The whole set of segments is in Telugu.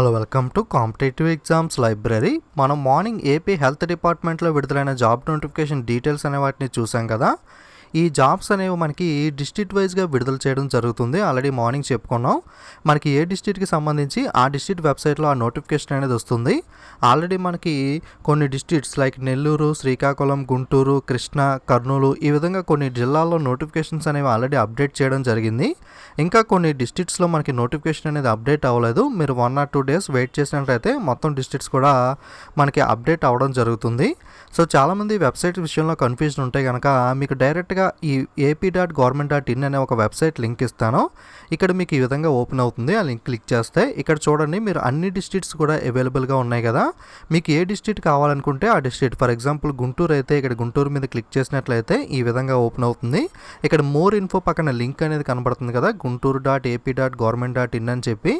Hello, welcome to competitive exams library. మనం మార్నింగ్ ఏపీ హెల్త్ డిపార్ట్మెంట్లో విడుదలైన జాబ్ నోటిఫికేషన్ డీటెయిల్స్ అనే వాటిని చూసాం కదా. ఈ జాబ్స్ అనేవి మనకి డిస్ట్రిక్ట్ వైజ్గా విడుదల చేయడం జరుగుతుంది. ఆల్రెడీ మార్నింగ్ చెప్పుకున్నాం. మనకి ఏ డిస్ట్రిక్ట్కి సంబంధించి ఆ డిస్ట్రిక్ట్ వెబ్సైట్లో ఆ నోటిఫికేషన్ అనేది వస్తుంది. ఆల్రెడీ మనకి కొన్ని డిస్ట్రిక్ట్స్ లైక్ నెల్లూరు, శ్రీకాకుళం, గుంటూరు, కృష్ణా, కర్నూలు ఈ విధంగా కొన్ని జిల్లాల్లో నోటిఫికేషన్స్ అనేవి ఆల్రెడీ అప్డేట్ చేయడం జరిగింది. ఇంకా కొన్ని డిస్ట్రిక్ట్స్లో మనకి నోటిఫికేషన్ అనేది అప్డేట్ అవ్వలేదు. మీరు 1 or 2 days వెయిట్ చేసినట్లయితే మొత్తం డిస్ట్రిక్ట్స్ కూడా మనకి అప్డేట్ అవ్వడం జరుగుతుంది. సో చాలామంది వెబ్సైట్ విషయంలో కన్ఫ్యూజన్ ఉంటే కనుక మీకు డైరెక్ట్గా ఈ AP.government.in అనే ఒక వెబ్సైట్ లింక్ ఇస్తాను. ఇక్కడ మీకు ఈ విధంగా ఓపెన్ అవుతుంది. ఆ లింక్ క్లిక్ చేస్తే ఇక్కడ చూడండి, మీరు అన్ని డిస్ట్రిక్ట్స్ కూడా అవైలబుల్గా ఉన్నాయి కదా. మీకు ఏ డిస్ట్రిక్ట్ కావాలనుకుంటే ఆ డిస్ట్రిక్ట్, ఫర్ ఎగ్జాంపుల్ గుంటూరు అయితే ఇక్కడ గుంటూరు మీద క్లిక్ చేసినట్లయితే ఈ విధంగా ఓపెన్ అవుతుంది. ఇక్కడ మోర్ ఇన్ఫో పక్కన లింక్ అనేది కనబడుతుంది కదా, గుంటూరు.AP.government.in అని చెప్పి.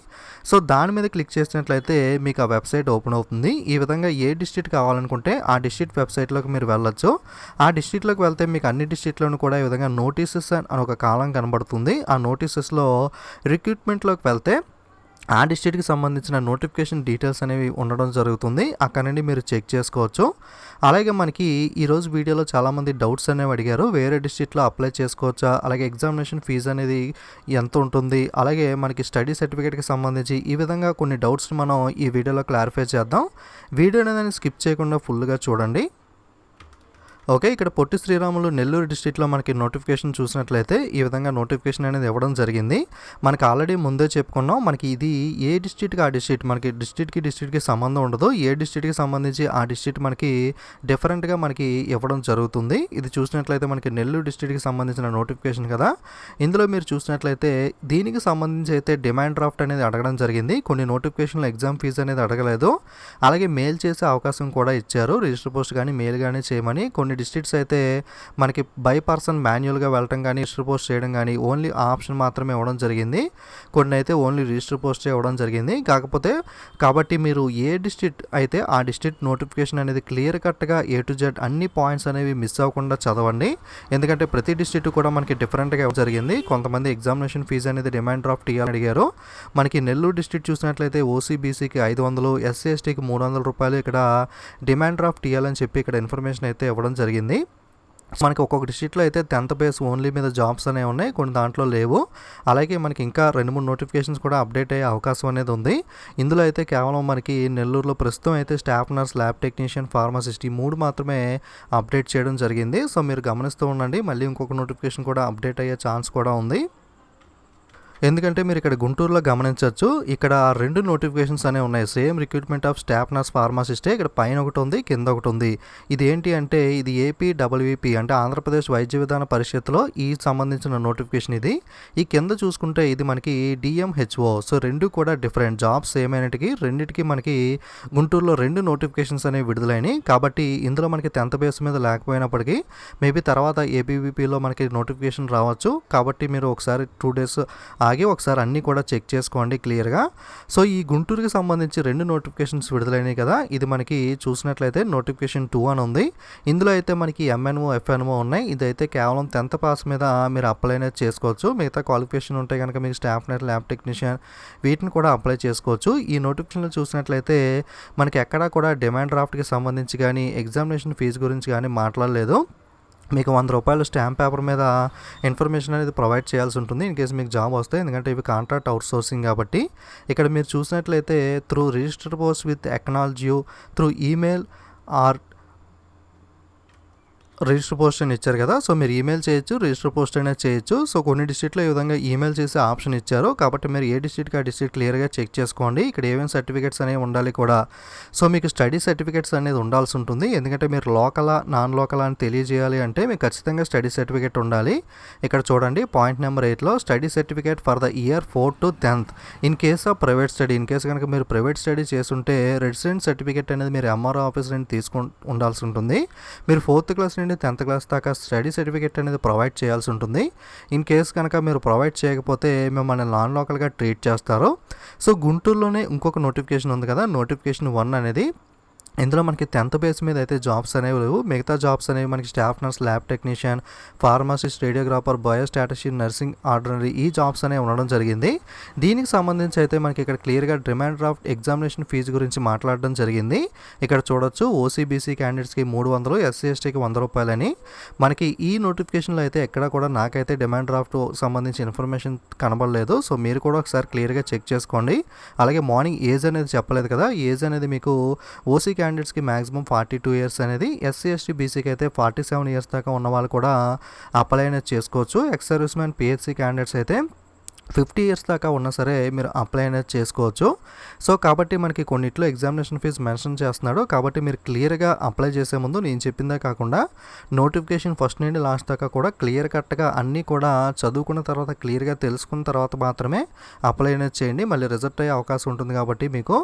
సో దాని మీద క్లిక్ చేసినట్లయితే మీకు ఆ వెబ్సైట్ ఓపెన్ అవుతుంది. ఈ విధంగా ఏ డిస్ట్రిక్ట్ కావాలనుకుంటే ఆ డిస్ట్రిక్ట్ వెబ్సైట్లోకి మీరు వెళ్ళొచ్చు. ఆ డిస్ట్రిక్ట్లోకి వెళ్తే మీకు అన్ని డిస్ట్రిక్ట్లోనూ కూడా ఈ విధంగా నోటీసెస్ అని ఒక కాలం కనబడుతుంది. ఆ నోటీసెస్లో రిక్రూట్మెంట్లోకి వెళ్తే ఆ డిస్ట్రిక్ట్కి సంబంధించిన నోటిఫికేషన్ డీటెయిల్స్ అనేవి ఉండడం జరుగుతుంది. అక్కడ నుండి మీరు చెక్ చేసుకోవచ్చు. అలాగే మనకి ఈరోజు వీడియోలో చాలామంది డౌట్స్ అనేవి అడిగారు. వేరే డిస్ట్రిక్ట్లో అప్లై చేసుకోవచ్చా, అలాగే ఎగ్జామినేషన్ ఫీజు అనేది ఎంత ఉంటుంది, అలాగే మనకి స్టడీ సర్టిఫికేట్కి సంబంధించి ఈ విధంగా కొన్ని డౌట్స్ని మనం ఈ వీడియోలో క్లారిఫై చేద్దాం. వీడియో అనేది స్కిప్ చేయకుండా ఫుల్గా చూడండి. ఓకే, ఇక్కడ పొట్టి శ్రీరాములు నెల్లూరు డిస్ట్రిక్ట్లో మనకి నోటిఫికేషన్ చూసినట్లయితే ఈ విధంగా నోటిఫికేషన్ అనేది ఇవ్వడం జరిగింది. మనకి ఆల్రెడీ ముందే చెప్పుకున్నాం, మనకి ఇది ఏ డిస్ట్రిక్ట్కి ఆ డిస్ట్రిక్ట్, మనకి డిస్ట్రిక్ట్కి సంబంధం ఉండదు. ఏ డిస్ట్రిక్ట్కి సంబంధించి ఆ డిస్ట్రిక్ట్ మనకి డిఫరెంట్గా మనకి ఇవ్వడం జరుగుతుంది. ఇది చూసినట్లయితే మనకి నెల్లూరు డిస్ట్రిక్ట్కి సంబంధించిన నోటిఫికేషన్ కదా. ఇందులో మీరు చూసినట్లయితే దీనికి సంబంధించి అయితే డిమాండ్ డ్రాఫ్ట్ అనేది అడగడం జరిగింది. కొన్ని నోటిఫికేషన్లో ఎగ్జామ్ ఫీజు అనేది అడగలేదు. అలాగే మెయిల్ చేసే అవకాశం కూడా ఇచ్చారు, రిజిస్టర్ పోస్ట్ కానీ మెయిల్ కానీ చేయమని. కొన్ని డిస్ట్రిక్ట్స్ అయితే మనకి బై పర్సన్ మాన్యువల్గా వెళ్ళటం కానీ రిజిస్టర్ పోస్ట్ చేయడం కానీ ఓన్లీ ఆ ఆప్షన్ మాత్రమే ఇవ్వడం జరిగింది. కొన్ని అయితే ఓన్లీ రిజిస్టర్ పోస్ట్ ఇవ్వడం జరిగింది. కాబట్టి మీరు ఏ డిస్ట్రిక్ట్ అయితే ఆ డిస్ట్రిక్ట్ నోటిఫికేషన్ అనేది క్లియర్ కట్గా A to Z అన్ని పాయింట్స్ అనేవి మిస్ అవ్వకుండా చదవండి. ఎందుకంటే ప్రతి డిస్ట్రిక్ట్ కూడా మనకి డిఫరెంట్గా జరిగింది. కొంతమంది ఎగ్జామినేషన్ ఫీజు అనేది డిమాండ్ డ్రాఫ్ట్ ఇవ్వాలని అడిగారు. మనకి నెల్లూరు డిస్ట్రిక్ట్ చూసినట్లయితే OCBCకి 500, SC STకి 300 రూపాయలు ఇక్కడ డిమాండ్ డ్రాఫ్ట్ ఇవ్వాలని చెప్పి ఇక్కడ ఇన్ఫర్మేషన్ అయితే ఇవ్వడం జరిగింది. మనకి ఒక్కొక్క డిస్ట్రిక్ట్లో అయితే 10th బేస్ ఓన్లీ మీద జాబ్స్ అనేవి ఉన్నాయి, కొన్ని దాంట్లో లేవు. అలాగే మనకి ఇంకా 2-3 నోటిఫికేషన్స్ కూడా అప్డేట్ అయ్యే అవకాశం అనేది ఉంది. ఇందులో అయితే కేవలం మనకి నెల్లూరులో ప్రస్తుతం అయితే staff nurse, lab technician, pharmacist ఈ 3 మాత్రమే అప్డేట్ చేయడం జరిగింది. సో మీరు గమనిస్తూ ఉండండి, మళ్ళీ ఇంకొక నోటిఫికేషన్ కూడా అప్డేట్ అయ్యే ఛాన్స్ కూడా ఉంది. ఎందుకంటే మీరు ఇక్కడ గుంటూరులో గమనించవచ్చు, ఇక్కడ 2 నోటిఫికేషన్స్ అనేవి ఉన్నాయి. Same recruitment of staff nurse, ఫార్మసిస్టే. ఇక్కడ పైన ఒకటి ఉంది, కింద ఒకటి ఉంది. ఇది ఏంటి అంటే ఇది APWP అంటే ఆంధ్రప్రదేశ్ వైద్య విధాన పరిషత్లో ఈ సంబంధించిన నోటిఫికేషన్ ఇది. ఈ కింద చూసుకుంటే ఇది మనకి DMHO. సో 2 కూడా డిఫరెంట్ జాబ్స్ ఏమైనటికి రెండింటికి మనకి గుంటూరులో 2 నోటిఫికేషన్స్ అనేవి విడుదలైనవి. కాబట్టి ఇందులో మనకి 10th బేస్ మీద లేకపోయినప్పటికీ మేబీ తర్వాత APWPలో మనకి నోటిఫికేషన్ రావచ్చు. కాబట్టి మీరు ఒకసారి 2 days ఆగి ఒకసారి అన్నీ కూడా చెక్ చేసుకోండి క్లియర్గా. సో ఈ గుంటూరుకి సంబంధించి 2 నోటిఫికేషన్స్ విడుదలైనవి కదా. ఇది మనకి చూసినట్లయితే నోటిఫికేషన్ 2 అని ఉంది. ఇందులో అయితే మనకి MNO, FNO ఉన్నాయి. ఇదైతే కేవలం 10th పాస్ మీద మీరు అప్లై అనేది చేసుకోవచ్చు. మిగతా క్వాలిఫికేషన్ ఉంటే కనుక మీకు స్టాఫ్ నర్స్, ల్యాబ్ టెక్నీషియన్ వీటిని కూడా అప్లై చేసుకోవచ్చు. ఈ నోటిఫికేషన్లో చూసినట్లయితే మనకి ఎక్కడా కూడా డిమాండ్ డ్రాఫ్ట్కి సంబంధించి కానీ ఎగ్జామినేషన్ ఫీజు గురించి కానీ మాట్లాడలేదు. మీకు 100 రూపాయలు స్టాంప్ పేపర్ మీద ఇన్ఫర్మేషన్ అనేది ప్రొవైడ్ చేయాల్సి ఉంటుంది ఇన్ కేసు మీకు జాబ్ వస్తే. ఎందుకంటే ఇవి కాంట్రాక్ట్ అవుట్సోర్సింగ్ కాబట్టి. ఇక్కడ మీరు చూసినట్లయితే through register post with acknowledgement through email or register post అని ఇచ్చారు కదా. సో మీరు ఈమెయిల్ చేయొచ్చు, రిజిస్టర్ పోస్ట్ అనేది చేయొచ్చు. సో కొన్ని డిస్ట్రిక్ట్లో ఈ విధంగా ఈమెయిల్ చేసే ఆప్షన్ ఇచ్చారు. కాబట్టి మీరు ఏ డిస్ట్రిక్ట్కి ఆ డిస్ట్రిక్ట్ క్లియర్గా చెక్ చేసుకోండి. ఇక్కడ ఏమేమి సర్టిఫికేట్స్ అనేవి ఉండాలి కూడా. సో మీకు స్టడీ సర్టిఫికేట్స్ అనేది ఉండాల్సి ఉంటుంది. ఎందుకంటే మీరు లోకలా, నాన్ లోకలా అని తెలియజేయాలి అంటే మీకు ఖచ్చితంగా స్టడీ సర్టిఫికేట్ ఉండాలి. ఇక్కడ చూడండి పాయింట్ నెంబర్ 8లో study certificate for the year 4 to 10th in case of private study. In case కనుక మీరు ప్రైవేట్ స్టడీ చేస్తుంటే రెసిడెంట్ సర్టిఫికేట్ అనేది మీరు MRO ఆఫీస్ నుండి ఉండాల్సి ఉంటుంది. మీరు 4th క్లాస్ నుండి 10th క్లాస్ దాకా స్టడీ సర్టిఫికేట్ అనేది ప్రొవైడ్ చేయాల్సి ఉంటుంది. ఇన్ కేస్ కనుక మీరు ప్రొవైడ్ చేయకపోతే మిమ్మల్ని నాన్ లోకల్గా ట్రీట్ చేస్తారు. సో గుంటూరులోనే ఇంకొక నోటిఫికేషన్ ఉంది కదా, నోటిఫికేషన్ 1 అనేది ఇందులో మనకి 10th బేస్ మీద అయితే జాబ్స్ అనేవి లేవు. మిగతా జాబ్స్ అనేవి మనకి staff nurse, lab technician, pharmacist, radiographer, biostatistician, nursing, ordinary ఈ జాబ్స్ అనేవి ఉండడం జరిగింది. దీనికి సంబంధించి అయితే మనకి ఇక్కడ క్లియర్గా డిమాండ్ డ్రాఫ్ట్ ఎగ్జామినేషన్ ఫీజు గురించి మాట్లాడడం జరిగింది. ఇక్కడ చూడొచ్చు ఓసీబీసీ క్యాండిడేట్స్కి 300, ఎస్సీ ఎస్టీకి 100 రూపాయలని. మనకి ఈ నోటిఫికేషన్లో అయితే ఎక్కడ కూడా నాకైతే డిమాండ్ డ్రాఫ్ట్ సంబంధించి ఇన్ఫర్మేషన్ కనబడలేదు. సో మీరు కూడా ఒకసారి క్లియర్గా చెక్ చేసుకోండి. అలాగే మార్నింగ్ ఏజ్ అనేది చెప్పలేదు కదా, ఏజ్ అనేది మీకు ఓసీ క్యాండిడేట్స్కి మ్యాక్సిమం 42 ఇయర్స్ అనేది, ఎస్సీ ఎస్టీ బీసీకి అయితే 47 ఇయర్స్ దాకా ఉన్న వాళ్ళు కూడా అప్లై అనేది చేసుకోవచ్చు. Ex service man, PHC candidates అయితే 50 ఇయర్స్ దాకా ఉన్నా సరే మీరు అప్లై అనేది చేసుకోవచ్చు. సో కాబట్టి మనకి కొన్నిట్లో ఎగ్జామినేషన్ ఫీజు మెన్షన్ చేస్తున్నాడు. కాబట్టి మీరు క్లియర్గా అప్లై చేసే ముందు నేను చెప్పిందే కాకుండా నోటిఫికేషన్ ఫస్ట్ నుండి లాస్ట్ దాకా కూడా క్లియర్ కట్గా అన్నీ కూడా చదువుకున్న తర్వాత క్లియర్గా తెలుసుకున్న తర్వాత మాత్రమే అప్లై అనేది చేయండి. మళ్ళీ రిజెక్ట్ అయ్యే అవకాశం ఉంటుంది కాబట్టి మీకు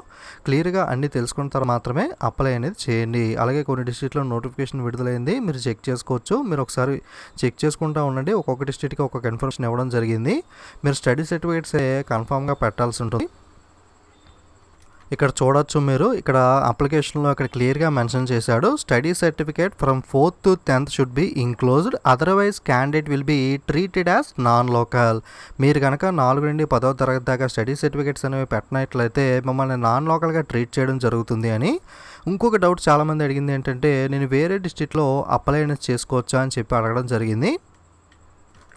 క్లియర్గా అన్నీ తెలుసుకున్న తర్వాత మాత్రమే అప్లై అనేది చేయండి. అలాగే కొన్ని డిస్ట్రిక్ట్లో నోటిఫికేషన్ విడుదలైంది, మీరు చెక్ చేసుకోవచ్చు. మీరు ఒకసారి చెక్ చేసుకుంటూ ఉండండి. ఒక్కొక్క డిస్ట్రిక్ట్కి ఒక్కొక్క ఇన్ఫర్మేషన్ ఇవ్వడం జరిగింది. మీరు స్టడీ సర్టిఫికేట్స్ కన్ఫామ్గా పెట్టాల్సి ఉంటుంది. ఇక్కడ చూడొచ్చు మీరు, ఇక్కడ అప్లికేషన్లో ఇక్కడ క్లియర్గా మెన్షన్ చేశాడు, study certificate from 4th to 10th should be enclosed, otherwise candidate will be treated as non local. మీరు కనుక 4 నుండి 10వ తరగతి దాకా స్టడీ సర్టిఫికేట్స్ అనేవి పెట్టినట్లయితే మిమ్మల్ని నాన్ లోకల్గా ట్రీట్ చేయడం జరుగుతుంది అని. ఇంకొక డౌట్ చాలామంది అడిగింది ఏంటంటే, నేను వేరే డిస్ట్రిక్ట్లో అప్లై అనేది చేసుకోవచ్చా అని చెప్పి అడగడం జరిగింది.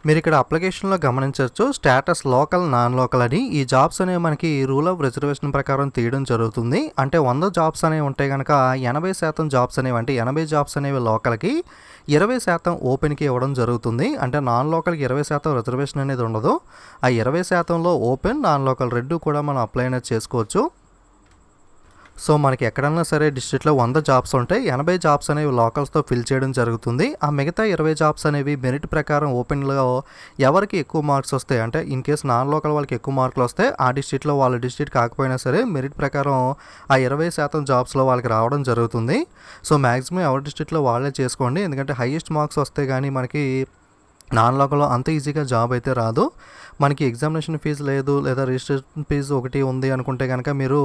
మీరు ఇక్కడ అప్లికేషన్లో గమనించవచ్చు స్టేటస్ లోకల్, నాన్ లోకల్ అని. ఈ జాబ్స్ అనేవి మనకి రూల్ ఆఫ్ రిజర్వేషన్ ప్రకారం తీయడం జరుగుతుంది. అంటే 100 జాబ్స్ అనేవి ఉంటే కనుక 80% జాబ్స్ అనేవి, అంటే 80 జాబ్స్ అనేవి లోకల్కి, 20% ఓపెన్కి ఇవ్వడం జరుగుతుంది. అంటే నాన్ లోకల్కి 20% రిజర్వేషన్ అనేది ఉండదు. ఆ 20%లో ఓపెన్, నాన్ లోకల్ రెండు కూడా మనం అప్లై అనేది చేసుకోవచ్చు. సో మనకి ఎక్కడన్నా సరే డిస్ట్రిక్ట్లో 100 జాబ్స్ ఉంటాయి, 80 జాబ్స్ అనేవి లోకల్స్తో ఫిల్ చేయడం జరుగుతుంది. ఆ మిగతా 20 జాబ్స్ అనేవి మెరిట్ ప్రకారం ఓపెన్లో ఎవరికి ఎక్కువ మార్క్స్ వస్తాయి, అంటే ఇన్ కేసు నాన్ లోకల్ వాళ్ళకి ఎక్కువ మార్కులు వస్తే ఆ డిస్ట్రిక్ట్లో వాళ్ళ డిస్ట్రిక్ట్ కాకపోయినా సరే మెరిట్ ప్రకారం ఆ 20% జాబ్స్లో వాళ్ళకి రావడం జరుగుతుంది. సో మ్యాక్సిమం ఎవరి డిస్ట్రిక్ట్లో వాళ్ళే చేసుకోండి. ఎందుకంటే హైయెస్ట్ మార్క్స్ వస్తే కానీ మనకి నాన్ లోకల్లో అంత ఈజీగా జాబ్ అయితే రాదు. మనకి ఎగ్జామినేషన్ ఫీజు లేదు, లేదా రిజిస్ట్రేషన్ ఫీజు ఒకటి ఉంది అనుకుంటే కనుక మీరు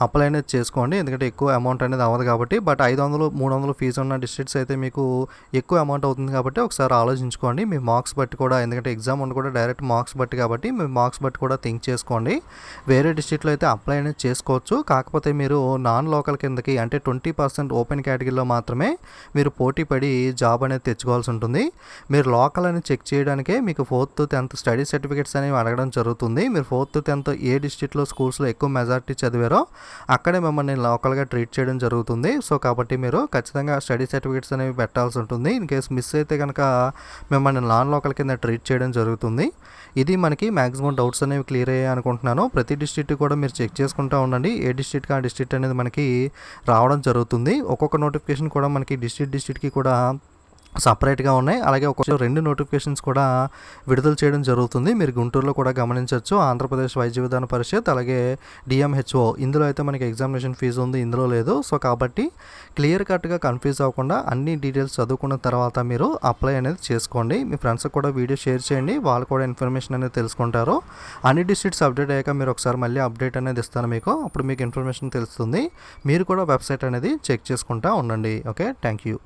అప్లై అనేది చేసుకోండి. ఎందుకంటే ఎక్కువ అమౌంట్ అనేది అవ్వదు కాబట్టి. బట్ 500, 300 ఫీజు ఉన్న డిస్ట్రిక్ట్స్ అయితే మీకు ఎక్కువ అమౌంట్ అవుతుంది కాబట్టి ఒకసారి ఆలోచించుకోండి. మీ మార్క్స్ బట్టి కూడా, ఎందుకంటే ఎగ్జామ్ ఉంది కూడా డైరెక్ట్ మార్క్స్ బట్టి కాబట్టి మీ మార్క్స్ బట్టి కూడా థింక్ చేసుకోండి. వేరే డిస్ట్రిక్ట్లో అయితే అప్లై అనేది చేసుకోవచ్చు. కాకపోతే మీరు నాన్ లోకల్ కిందకి, అంటే 20% ఓపెన్ కేటగిరీలో మాత్రమే మీరు పోటీ పడి జాబ్ అనేది తెచ్చుకోవాల్సి ఉంటుంది. మీరు లోకల్ అని చెక్ చేయడానికే మీకు 4th to 10th study certificates అనేవి అడగడం జరుగుతుంది. మీరు 4th to 10th ఏ డిస్ట్రిక్ట్లో స్కూల్స్లో ఎక్కువ మెజారిటీ చదివారో అక్కడే మిమ్మల్ని లోకల్గా ట్రీట్ చేయడం జరుగుతుంది. సో కాబట్టి మీరు ఖచ్చితంగా స్టడీ సర్టిఫికేట్స్ అనేవి పెట్టాల్సి ఉంటుంది. ఇన్ కేసు మిస్ అయితే కనుక మిమ్మల్ని నాన్ లోకల్ కింద ట్రీట్ చేయడం జరుగుతుంది. ఇది మనకి మ్యాక్సిమం డౌట్స్ అనేవి క్లియర్ అయ్యాయి అనుకుంటున్నాను. ప్రతి డిస్ట్రిక్ట్ కూడా మీరు చెక్ చేసుకుంటూ ఉండండి. ఏ డిస్ట్రిక్ట్కి ఆ డిస్ట్రిక్ట్ అనేది మనకి రావడం జరుగుతుంది. ఒక్కొక్క నోటిఫికేషన్ కూడా మనకి డిస్ట్రిక్ట్కి కూడా సపరేట్గా ఉన్నాయి. అలాగే ఒక 2 నోటిఫికేషన్స్ కూడా విడుదల చేయడం జరుగుతుంది. మీరు గుంటూరులో కూడా గమనించవచ్చు. ఆంధ్రప్రదేశ్ వైద్య విధాన పరిషత్, అలాగే డిఎంహెచ్ఓ, ఇందులో అయితే మనకి ఎగ్జామినేషన్ ఫీజు ఉంది, ఇందులో లేదు. సో కాబట్టి క్లియర్ కట్గా కన్ఫ్యూజ్ అవ్వకుండా అన్ని డీటెయిల్స్ చదువుకున్న తర్వాత మీరు అప్లై అనేది చేసుకోండి. మీ ఫ్రెండ్స్కి కూడా వీడియో షేర్ చేయండి, వాళ్ళు కూడా ఇన్ఫర్మేషన్ అనేది తెలుసుకుంటారు. అన్ని డిస్ట్రిక్ట్స్ అప్డేట్ అయ్యాక మీరు ఒకసారి మళ్ళీ అప్డేట్ అనేది ఇస్తాను మీకు, అప్పుడు మీకు ఇన్ఫర్మేషన్ తెలుస్తుంది. మీరు కూడా వెబ్సైట్ అనేది చెక్ చేసుకుంటూ ఉండండి. Okay, thank you.